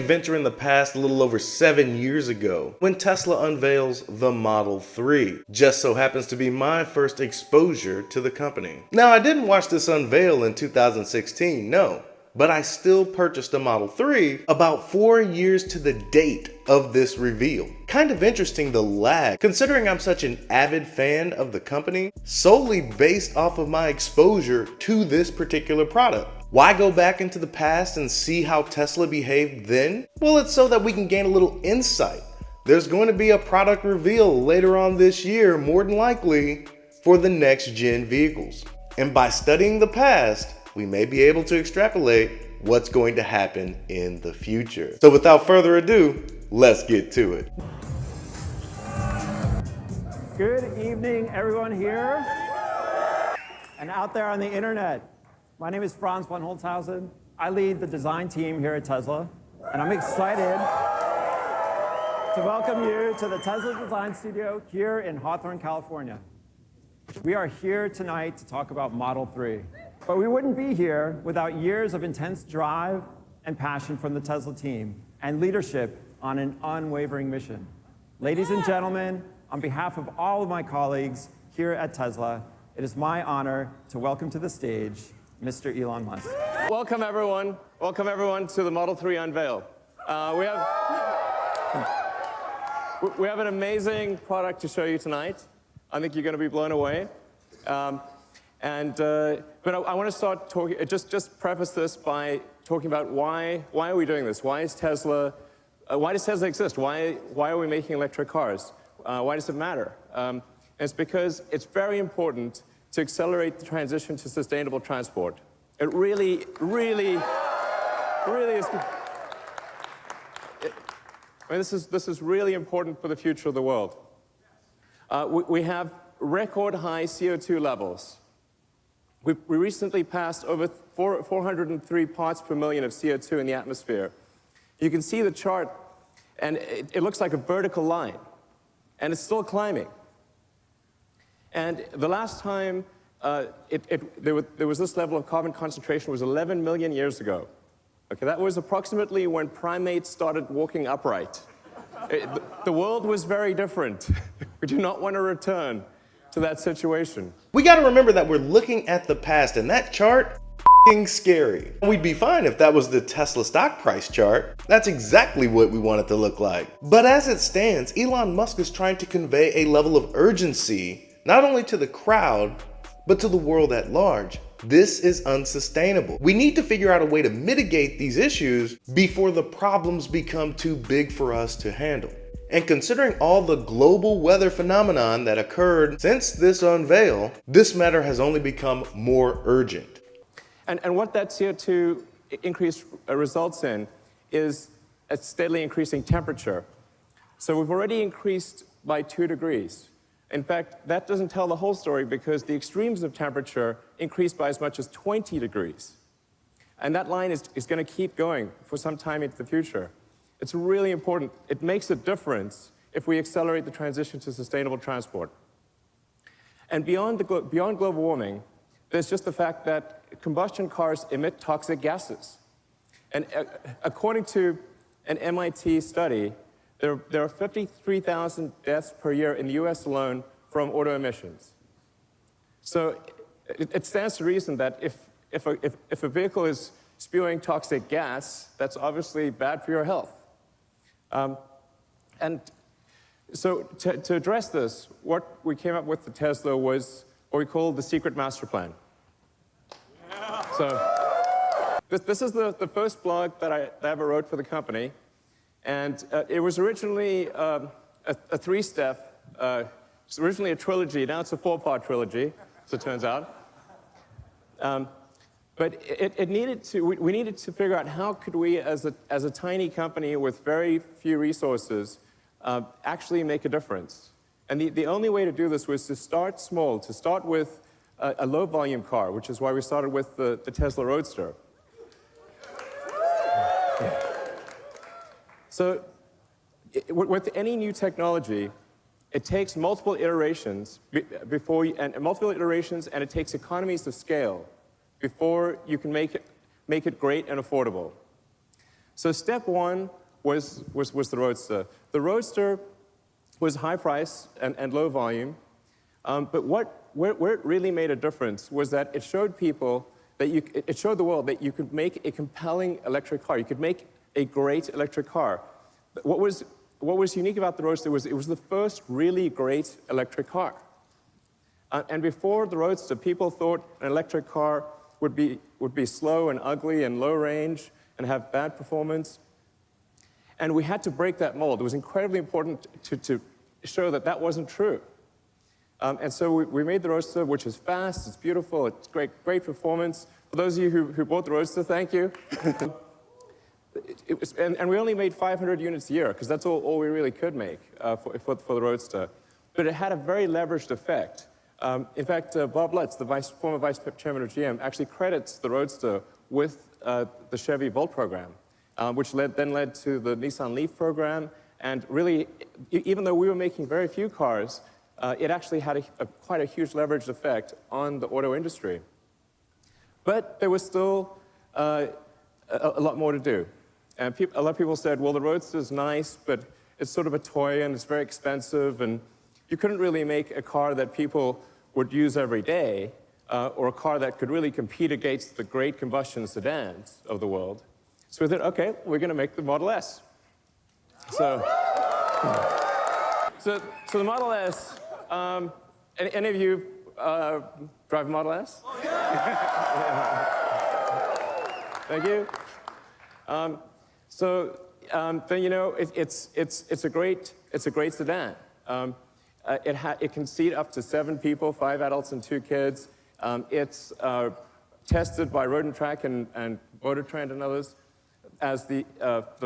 venture in the past a little over 7 years ago when Tesla unveils the Model 3. Just so happens to be my first exposure to the company. Now, I didn't watch this unveil in 2016, no. But I still purchased a Model 3 about 4 years to the date of this reveal. Kind of interesting the lag, considering I'm such an avid fan of the company, solely based off of my exposure to this particular product. Why go back into the past and see how Tesla behaved then? Well, it's so that we can gain a little insight. There's going to be a product reveal later on this year, more than likely, for the next gen vehicles. And by studying the past, we may be able to extrapolate what's going to happen in the future. So without further ado, let's get to it. Good evening, everyone here and out there on the internet. My name is Franz von Holzhausen. I lead the design team here at Tesla, and I'm excited to welcome you to the Tesla Design Studio here in Hawthorne, California. We are here tonight to talk about Model 3. But we wouldn't be here without years of intense drive and passion from the Tesla team and leadership on an unwavering mission. Ladies and gentlemen, on behalf of all of my colleagues here at Tesla, it is my honor to welcome to the stage Mr. Elon Musk. Welcome, everyone. Welcome, everyone, to the Model 3 unveil. We have an amazing product to show you tonight. I think you're going to be blown away. But I want to start talking, just preface this by talking about why are we doing this? Why does Tesla exist? Why are we making electric cars? Why does it matter? And it's because it's very important to accelerate the transition to sustainable transport. It really is. This is really important for the future of the world. We have record high CO2 levels. We recently passed over 403 parts per million of CO2 in the atmosphere. You can see the chart, and it looks like a vertical line, and it's still climbing. And the last time there was this level of carbon concentration was 11 million years ago. Okay, that was approximately when primates started walking upright. The world was very different. We do not want to return to that situation. We got to remember that we're looking at the past, and that chart f***ing scary. We'd be fine if that was the Tesla stock price chart. That's exactly what we want it to look like. But as it stands, Elon Musk is trying to convey a level of urgency, not only to the crowd, but to the world at large. This is unsustainable. We need to figure out a way to mitigate these issues before the problems become too big for us to handle. And considering all the global weather phenomenon that occurred since this unveil, this matter has only become more urgent. And what that CO2 increase results in is a steadily increasing temperature. So we've already increased by 2 degrees. In fact, that doesn't tell the whole story because the extremes of temperature increased by as much as 20 degrees. And that line is going to keep going for some time into the future. It's really important. It makes a difference if we accelerate the transition to sustainable transport. And beyond global warming, there's just the fact that combustion cars emit toxic gases. And according to an MIT study, there are 53,000 deaths per year in the US alone from auto emissions. So it stands to reason that if a vehicle is spewing toxic gas, that's obviously bad for your health. And so to address this, what we came up with at Tesla was what we call the secret master plan. Yeah. So this is the first blog that I ever wrote for the company. And it was originally a 3-step, it's originally a trilogy, now it's a 4-part trilogy, as it turns out. But we needed to figure out how could we, as a tiny company with very few resources, actually make a difference. And the only way to do this was to start small, to start with a low-volume car, which is why we started with the Tesla Roadster. So with any new technology, it takes multiple iterations and it takes economies of scale before you can make it great and affordable. So step one was the Roadster. The Roadster was high price and low volume, but where it really made a difference was that it showed people that it showed the world that you could make a compelling electric car. You could make a great electric car. What was unique about the Roadster was it was the first really great electric car. And before the Roadster, people thought an electric car would be slow and ugly and low range and have bad performance. And we had to break that mold. It was incredibly important to show that that wasn't true. And so we made the Roadster, which is fast, it's beautiful, it's great performance. For those of you who bought the Roadster, thank you. And we only made 500 units a year, because that's all we really could make for the Roadster. But it had a very leveraged effect. In fact, Bob Lutz, the former vice chairman of GM, actually credits the Roadster with the Chevy Volt program, which then led to the Nissan Leaf program. And really, even though we were making very few cars, it actually had quite a huge leveraged effect on the auto industry. But there was still a lot more to do. And a lot of people said, well, the Roadster is nice, but it's sort of a toy and it's very expensive, and you couldn't really make a car that people would use every day, or a car that could really compete against the great combustion sedans of the world. So we thought, okay, we're going to make the Model S. So the Model S, any of you drive a Model S? Oh, yeah. Thank you. Then you know it's a great sedan. It can seat up to 7 people, 5 adults and 2 kids. It's tested by Road and Track and Motor Trend and others as the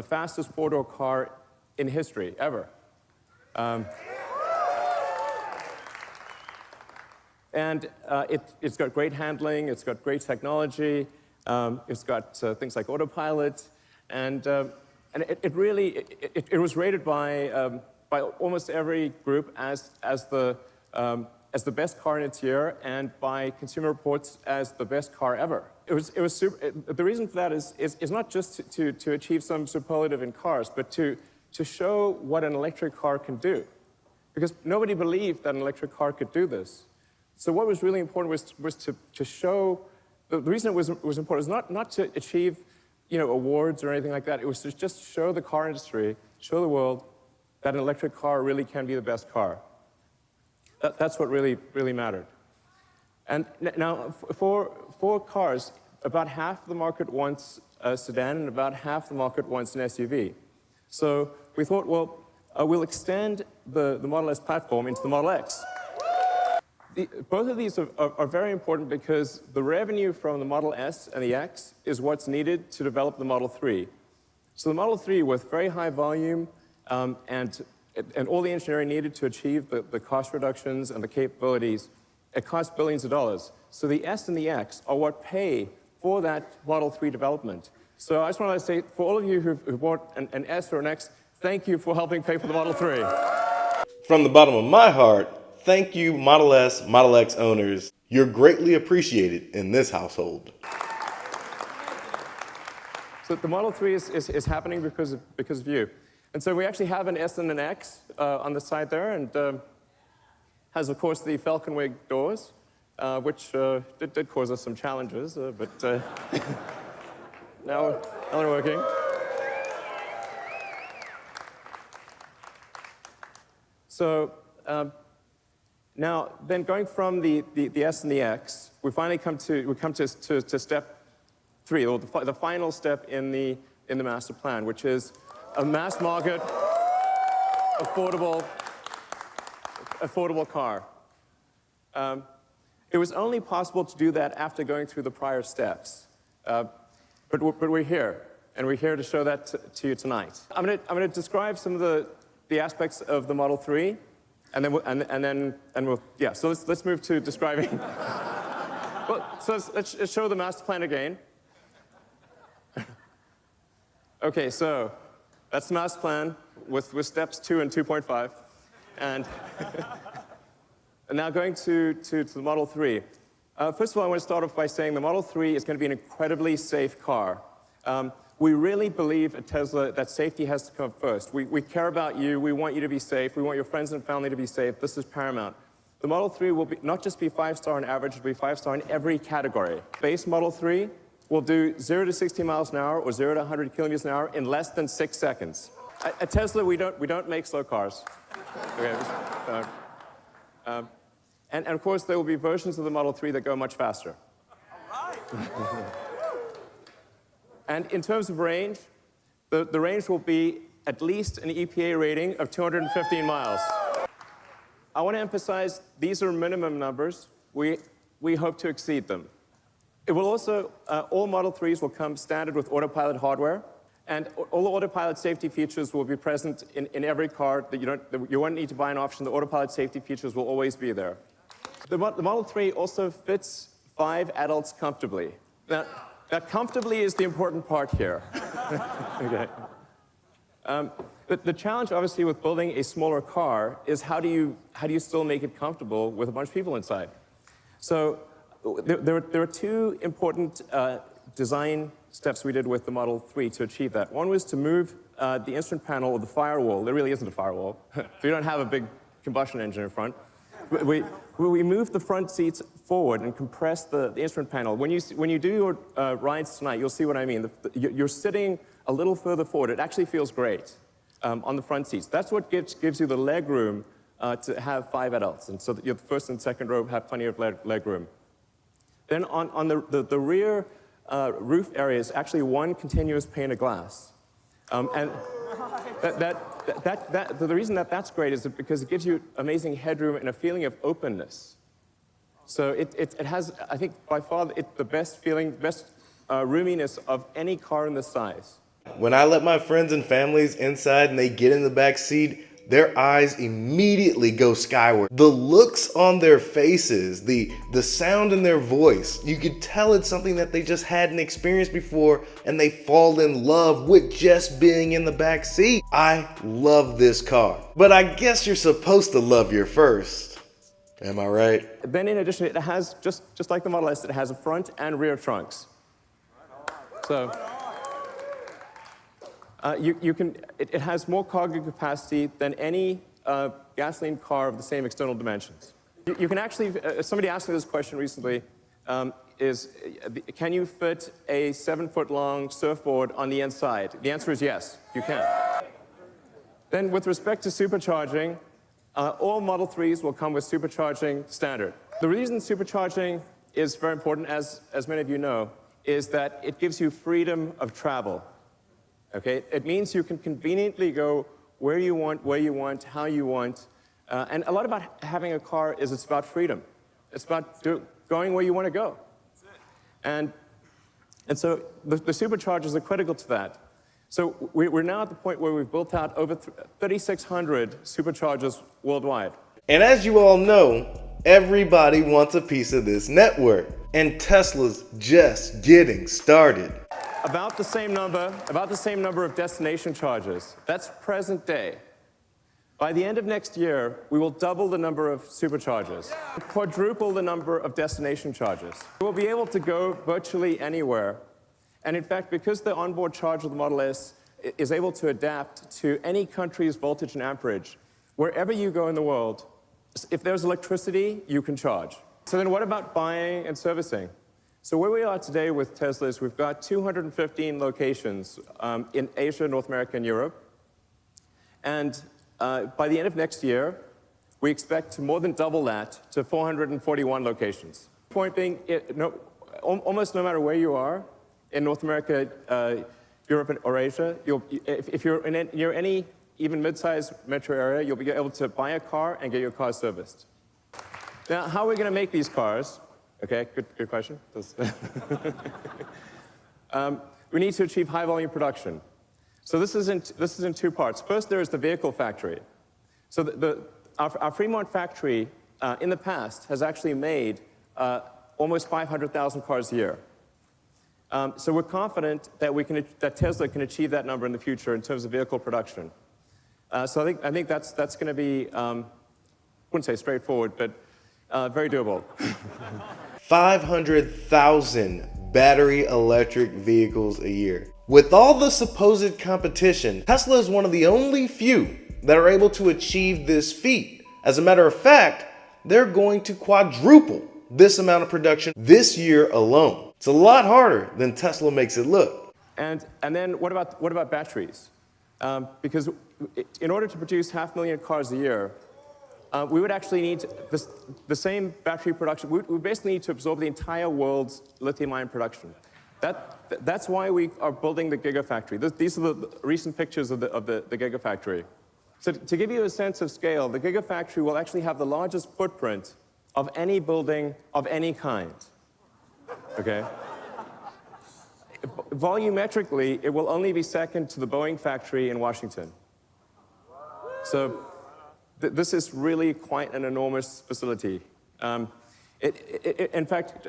fastest four-door car in history ever. And it's got great handling. It's got great technology. It's got things like autopilot, and it was rated by almost every group as the best car in its year, and by Consumer Reports as the best car ever. It was super. The reason for that is not just to achieve some superlative in cars, but to show what an electric car can do, because nobody believed that an electric car could do this. So what was really important was to show. The reason it was important is not to achieve, awards or anything like that. It was to just show the car industry, show the world that an electric car really can be the best car. That's what really mattered. And now, for cars, about half the market wants a sedan and about half the market wants an SUV. So we thought, well, we'll extend the Model S platform into the Model X. Both of these are very important because the revenue from the Model S and the X is what's needed to develop the Model 3. So the Model 3, with very high volume and all the engineering needed to achieve the cost reductions and the capabilities, it costs billions of dollars. So the S and the X are what pay for that Model 3 development. So I just want to say, for all of you who've bought an S or an X, thank you for helping pay for the Model 3. From the bottom of my heart, thank you, Model S, Model X owners. You're greatly appreciated in this household. So the Model 3 is happening because of you. And so we actually have an S and an X on the side there, and has, of course, the Falcon Wing doors, which did cause us some challenges, but now they're working. So now, then going from the S and the X, we finally come to step 3, or the final step in the master plan, which is a mass market, affordable car. It was only possible to do that after going through the prior steps, but we're here, and we're here to show that to you tonight. I'm going to describe some of the aspects of the Model 3. And then we'll So let's move to describing. Well, so let's show the master plan again. Okay, so that's the master plan with steps 2 and 2.5, and now going to the Model 3. First of all, I want to start off by saying the Model 3 is going to be an incredibly safe car. We really believe at Tesla that safety has to come first. We care about you. We want you to be safe. We want your friends and family to be safe. This is paramount. The Model 3 will not just be 5-star on average, it'll be 5-star in every category. Base Model 3 will do 0 to 60 miles an hour or 0 to 100 kilometers an hour in less than 6 seconds. At Tesla, we don't make slow cars. Okay, and of course, there will be versions of the Model 3 that go much faster. All right. And in terms of range, the range will be at least an EPA rating of 215 miles. I want to emphasize these are minimum numbers. We hope to exceed them. It will also, all Model 3s will come standard with autopilot hardware, and all the autopilot safety features will be present in every car. That you won't need to buy an option. The autopilot safety features will always be there. The Model 3 also fits 5 adults comfortably. Now comfortably is the important part here. Okay. The challenge, obviously, with building a smaller car is how do you still make it comfortable with a bunch of people inside? So there are 2 important design steps we did with the Model 3 to achieve that. One was to move the instrument panel or the firewall. There really isn't a firewall. So you don't have a big combustion engine in front. We moved the front seats forward and compressed the instrument panel. When you do your rides tonight, you'll see what I mean. You're sitting a little further forward. It actually feels great on the front seats. That's what gives you the leg room to have 5 adults, and so that your first and second row have plenty of leg room. Then on the rear roof area is actually one continuous pane of glass, and the reason that that's great is because it gives you amazing headroom and a feeling of openness. So it has, I think, by far the best roominess of any car in this size. When I let my friends and families inside and they get in the back seat, their eyes immediately go skyward. The looks on their faces, the sound in their voice, you could tell it's something that they just hadn't experienced before, and they fall in love with just being in the back seat. I love this car, but I guess you're supposed to love your first. Am I right? Then in addition, it has, just like the Model S, it has a front and rear trunks. So it has more cargo capacity than any gasoline car of the same external dimensions. You can actually, somebody asked me this question recently, can you fit a 7-foot-long surfboard on the inside? The answer is yes, you can. Then with respect to supercharging, all Model 3s will come with supercharging standard. The reason supercharging is very important, as many of you know, is that it gives you freedom of travel. Okay? It means you can conveniently go where you want, how you want. And a lot about having a car is it's about freedom. It's about going where you want to go. And so the superchargers are critical to that. So we're now at the point where we've built out over 3,600 superchargers worldwide. And as you all know, everybody wants a piece of this network. And Tesla's just getting started. About the same number of destination chargers. That's present day. By the end of next year, we will double the number of superchargers, quadruple the number of destination chargers. We'll be able to go virtually anywhere. And in fact, because the onboard charger of the Model S is able to adapt to any country's voltage and amperage, wherever you go in the world, if there's electricity, you can charge. So then what about buying and servicing? So where we are today with Tesla is we've got 215 locations in Asia, North America, and Europe. And by the end of next year, we expect to more than double that to 441 locations. Point being, almost no matter where you are, in North America, Europe, or Asia, if you're near any even mid-sized metro area, you'll be able to buy a car and get your car serviced. Now, how are we going to make these cars? Okay, good question. We need to achieve high-volume production. So this is in 2 parts. First, there is the vehicle factory. So our Fremont factory, in the past, has actually made almost 500,000 cars a year. So we're confident that Tesla can achieve that number in the future in terms of vehicle production. So I think that's going to be, I wouldn't say straightforward, but very doable. 500,000 battery electric vehicles a year. With all the supposed competition, Tesla is one of the only few that are able to achieve this feat. As a matter of fact, they're going to quadruple this amount of production this year alone. It's a lot harder than Tesla makes it look. And then what about batteries? Because in order to produce 500,000 cars a year, we would actually need the same battery production. We basically need to absorb the entire world's lithium-ion production. That's why we are building the Gigafactory. These are the recent pictures of the Gigafactory. So to give you a sense of scale, the Gigafactory will actually have the largest footprint of any building of any kind. Okay? Volumetrically, it will only be second to the Boeing factory in Washington. So this is really quite an enormous facility. In fact,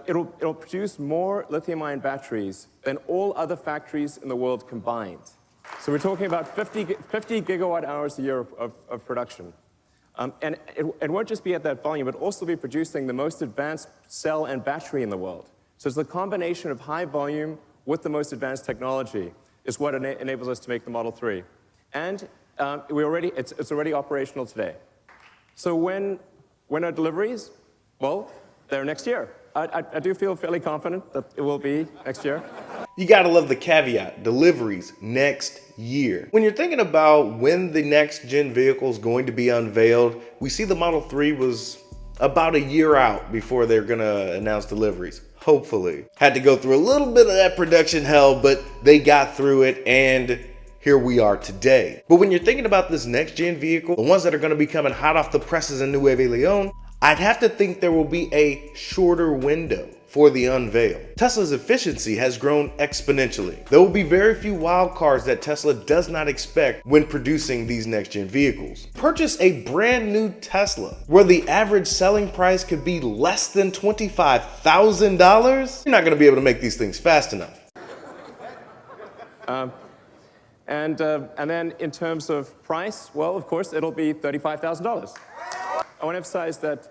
it'll produce more lithium-ion batteries than all other factories in the world combined. So we're talking about 50 gigawatt hours a year of production. And it won't just be at that volume, but also be producing the most advanced cell and battery in the world. So it's the combination of high volume with the most advanced technology is what enables us to make the Model 3. And it's already operational today. So when are deliveries? Well, they're next year. I do feel fairly confident that it will be next year. You gotta love the caveat, deliveries next year. When you're thinking about when the next gen vehicle is going to be unveiled, we see the Model 3 was about a year out before they're gonna announce deliveries. Hopefully. Had to go through a little bit of that production hell, but they got through it and here we are today. But when you're thinking about this next gen vehicle, the ones that are gonna be coming hot off the presses in Nueve Leon, I'd have to think there will be a shorter window for the unveil. Tesla's efficiency has grown exponentially. There will be very few wild cards that Tesla does not expect when producing these next-gen vehicles. Purchase a brand new Tesla where the average selling price could be less than $25,000. You're not gonna be able to make these things fast enough. And then in terms of price, well, of course, it'll be $35,000. I want to emphasize that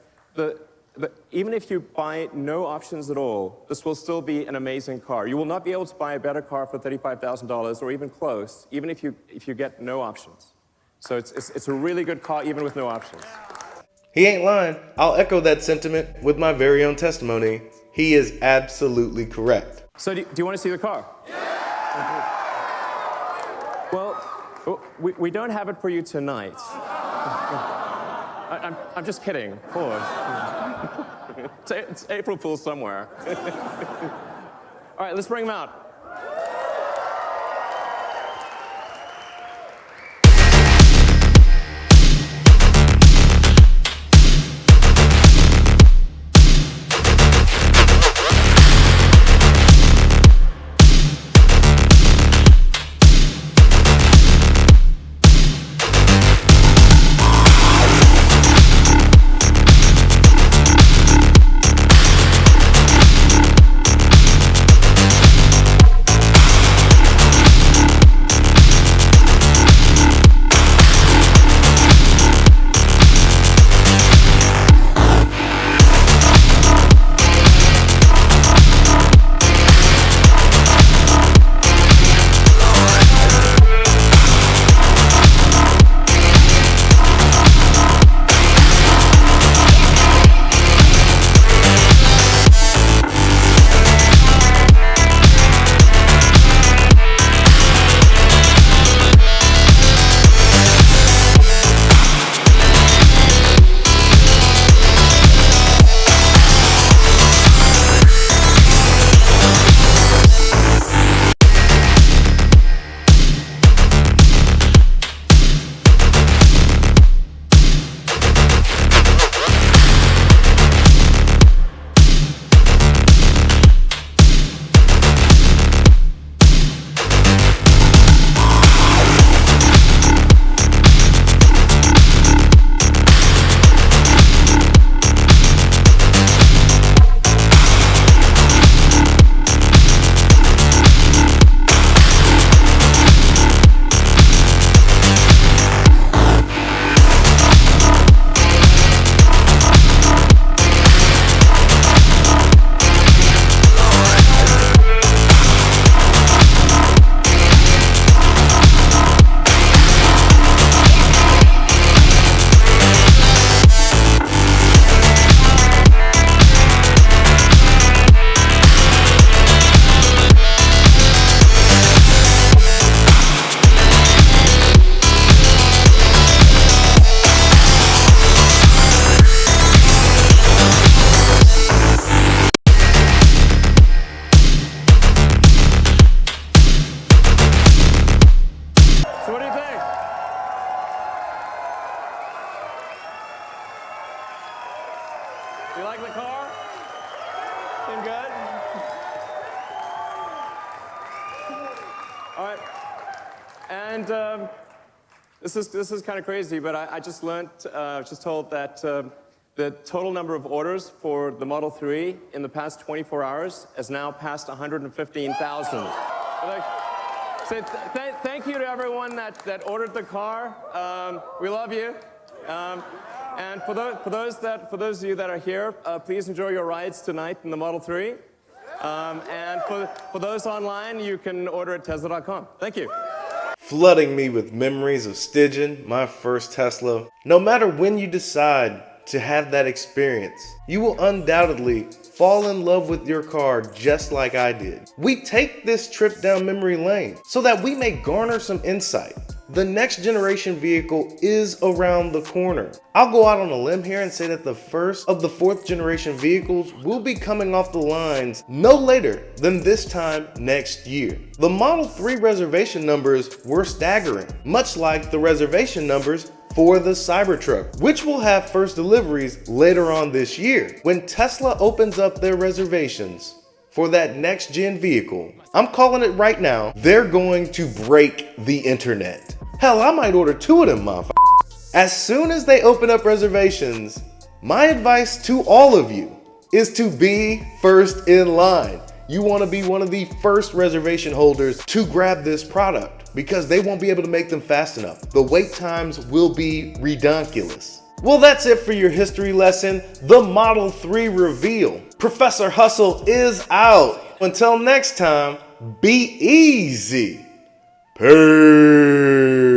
even if you buy no options at all, this will still be an amazing car. You will not be able to buy a better car for $35,000 or even close, even if you get no options. So it's a really good car even with no options. He ain't lying. I'll echo that sentiment with my very own testimony. He is absolutely correct. So do you want to see the car? Yeah. Well, we don't have it for you tonight. I'm just kidding, of course. It's April Fool's somewhere. All right, let's bring him out. You like the car? Been good? All right. And this is kind of crazy, but I just learned, just told that the total number of orders for the Model 3 in the past 24 hours has now passed 115,000. So thank you to everyone that ordered the car. We love you. And for those of you that are here, please enjoy your rides tonight in the Model 3. And for those online, you can order at Tesla.com. Thank you. Flooding me with memories of Stygian, my first Tesla. No matter when you decide to have that experience, you will undoubtedly fall in love with your car just like I did. We take this trip down memory lane so that we may garner some insight. The next generation vehicle is around the corner. I'll go out on a limb here and say that the first of the fourth generation vehicles will be coming off the lines no later than this time next year. The Model 3 reservation numbers were staggering, much like the reservation numbers for the Cybertruck, which will have first deliveries later on this year. When Tesla opens up their reservations for that next gen vehicle, I'm calling it right now, they're going to break the internet. Hell, I might order 2 of them, motherfuckers. As soon as they open up reservations, my advice to all of you is to be first in line. You want to be one of the first reservation holders to grab this product because they won't be able to make them fast enough. The wait times will be redonkulous. Well, that's it for your history lesson, the Model 3 reveal. Professor Hustle is out. Until next time, be easy. Peace.